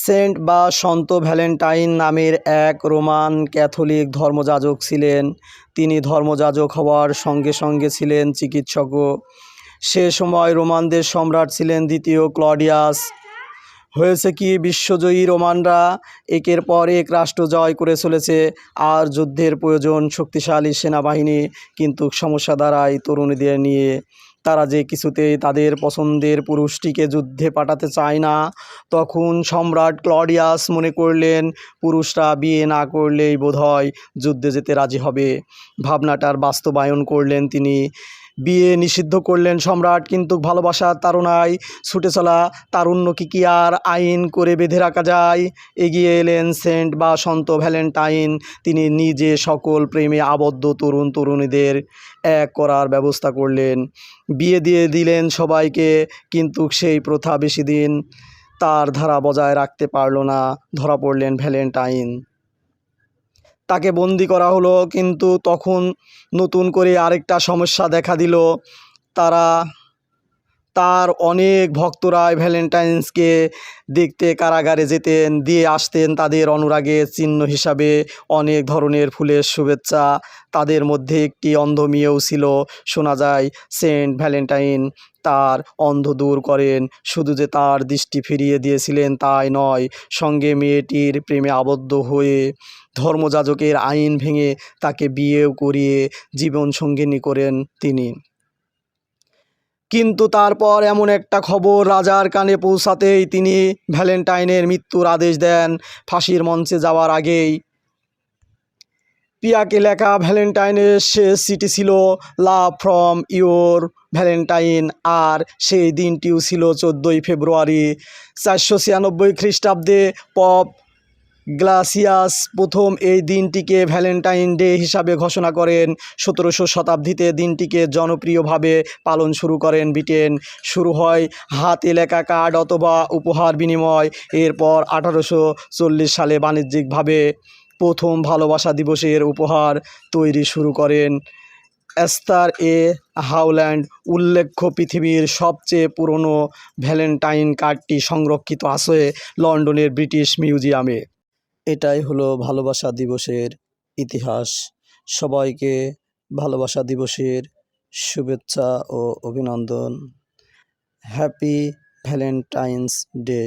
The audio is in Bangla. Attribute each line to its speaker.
Speaker 1: সেন্ট বা সন্ত ভ্যালেন্টাইন নামের এক রোমান ক্যাথলিক ধর্মযাজক ছিলেন। তিনি ধর্মযাজক হওয়ার সঙ্গে সঙ্গে ছিলেন চিকিৎসকও। সে সময় রোমানদের সম্রাট ছিলেন দ্বিতীয় ক্লডিয়াস। হয়েছে কি, বিশ্বজয়ী রোমানরা একের পর এক রাষ্ট্র জয় করে চলেছে, আর যুদ্ধের প্রয়োজন শক্তিশালী সেনাবাহিনী। কিন্তু সমস্যা দাঁড়ায় তরুণীদের নিয়ে। তারা যে কিছুতেই তাদের পছন্দের পুরুষটিকে যুদ্ধে পাঠাতে চায় না। তখন সম্রাট ক্লডিয়াস মনে করলেন, পুরুষরা বিয়ে না করলেই বোধহয় যুদ্ধে যেতে রাজি হবে। ভাবনাটার বাস্তবায়ন করলেন তিনি। বিয়ে নিষিদ্ধ করলেন সম্রাট, কিন্তু ভালোবাসার তাড়নায় ছুটে চলা তারুণ্যকে কি আর আইন করে বেঁধে রাখা যায়? এগিয়ে এলেন সেন্ট বা সন্ত ভ্যালেন্টাইন। তিনি নিজে সকল প্রেমে আবদ্ধ তরুণ তরুণীদের এক করার ব্যবস্থা করলেন। বিয়ে দিয়ে দিলেন সবাইকে, কিন্তু সেই প্রথা বেশি দিন তার ধারা বজায় রাখতে পারল না। ধরা পড়লেন ভ্যালেন্টাইন। তাকে বন্দি করা হলো, কিন্তু তখন নতুন করে আরেকটা সমস্যা দেখা দিল। তার অনেক ভক্তরাই ভ্যালেন্টাইন্সকে দেখতে কারাগারে যেতেন, দিয়ে আসতেন তাদের অনুরাগের চিহ্ন হিসাবে অনেক ধরনের ফুলের শুভেচ্ছা। তাদের মধ্যে একটি অন্ধ মেয়েও ছিল। শোনা যায় সেন্ট ভ্যালেন্টাইন তার অন্ধ দূর করেন। শুধু যে তার দৃষ্টি ফিরিয়ে দিয়েছিলেন তাই নয়, সঙ্গে মেয়েটির প্রেমে আবদ্ধ হয়ে ধর্মযাজকের আইন ভেঙে তাকে বিয়েও করিয়ে জীবনসঙ্গিনী করেন তিনি। কিন্তু তারপর এমন একটা খবর রাজার কানে পৌঁছাতেই তিনি ভ্যালেন্টাইনের মৃত্যুর আদেশ দেন। ফাঁসির মঞ্চে যাওয়ার আগেই পিয়াকে লেখা ভ্যালেন্টাইনের শেষ চিঠি ছিল লাভ ফ্রম ইয়োর ভ্যালেন্টাইন। আর সেই দিনটিও ছিল 14ই ফেব্রুয়ারি 496 খ্রিস্টাব্দে। পপ গ্লাসিয়াস প্রথম এই দিনটিকে ভ্যালেন্টাইন ডে হিসাবে ঘোষণা করেন। 17শো শতাব্দীতে দিনটিকে জনপ্রিয়ভাবে পালন শুরু করেন ব্রিটেন। শুরু হয় হাতে লেখা কার্ড অথবা উপহার বিনিময়। এরপর 1840 সালে বাণিজ্যিকভাবে প্রথম ভালোবাসা দিবসের উপহার তৈরি শুরু করেন এস্থার এ হাউল্যান্ড। উল্লেখ্য, পৃথিবীর সবচেয়ে পুরনো ভ্যালেন্টাইন কার্ডটি সংরক্ষিত আছে লন্ডনের ব্রিটিশ মিউজিয়ামে। এটাই হলো ভালোবাসা দিবসের ইতিহাস। সবাইকে ভালোবাসা দিবসের শুভেচ্ছা ও অভিনন্দন। Happy Valentine's day.